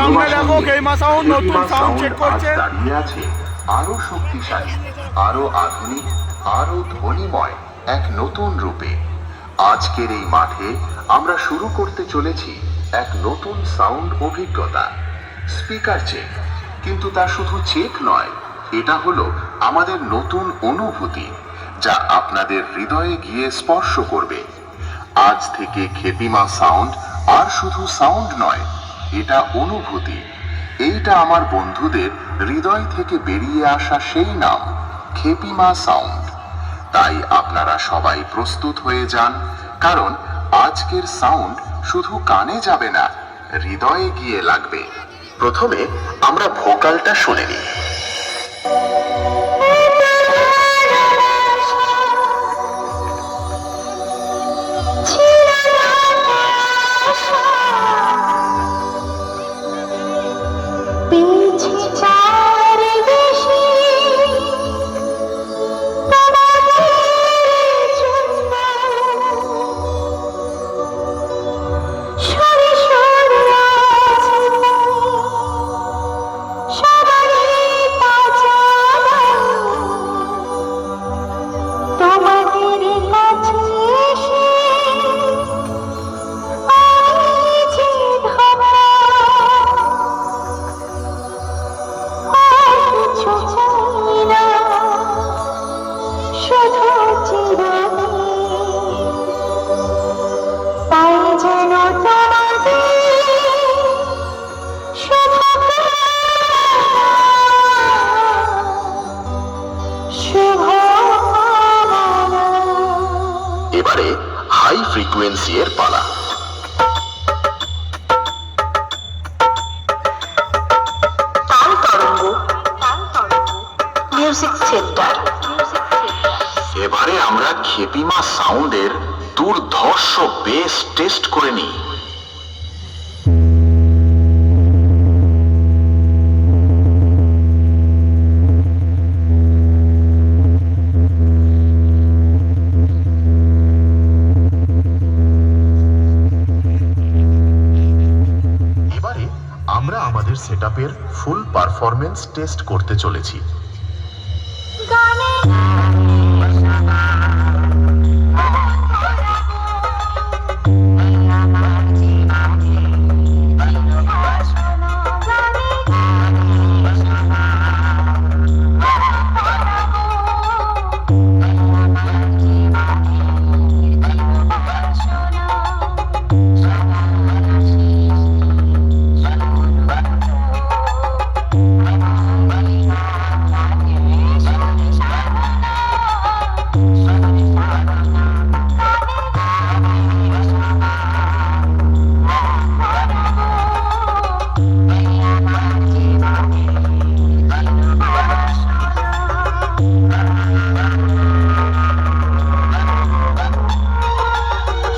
সামনে দেখো গেইমা সাউন্ড নতুন সাউন্ড চেক করছে। দাঁড়িয়ে আছে আরো শক্তিশালী, আরো আধুনিক, আরো ধ্বনিময় এক নতুন রূপে। আজকের এই মাঠে আমরা শুরু করতে চলেছি এক নতুন সাউন্ড অভিজ্ঞতা। স্পিকার চেক, কিন্তু তা শুধু চেক নয়, এটা হলো আমাদের নতুন অনুভূতি, যা আপনাদের হৃদয়ে গিয়ে স্পর্শ করবে। আজ থেকে খেপিমা সাউন্ড আর শুধু সাউন্ড নয়, এটা অনুভূতি। এইটা আমার বন্ধুদের হৃদয় থেকে বেরিয়ে আসা সেই নাম, খেপিমা সাউন্ড। তাই আপনারা সবাই প্রস্তুত হয়ে যান, কারণ আজকের সাউন্ড শুধু কানে যাবে না, হৃদয়ে গিয়ে লাগবে। প্রথমে আমরা ভোকালটা শুনে নিই। এবারে হাই ফ্রিকোয়েন্সি এর পালা। Music centre. এবারে আমরা খেপিমা সাউন্ডের দুর্ধর্ষ বেস টেস্ট করে নিই। আমরা আমাদের সেটআপের ফুল পারফরম্যান্স টেস্ট করতে চলেছি।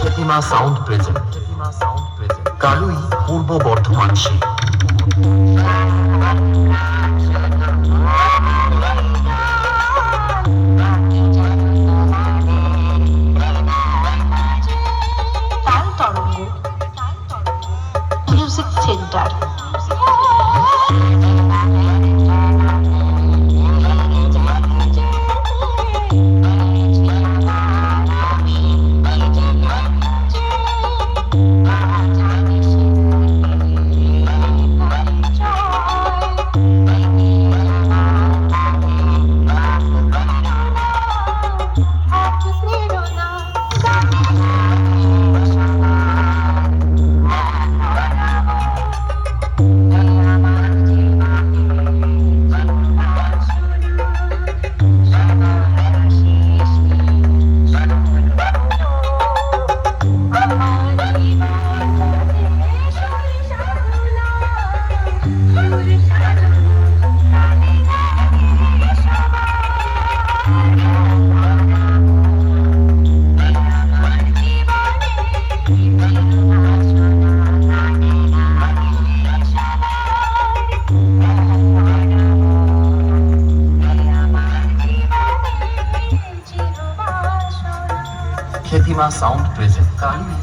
খেপিমা sound present, Kalui, Purba Bardhaman. Music centre. Khepima sound present, কালুই,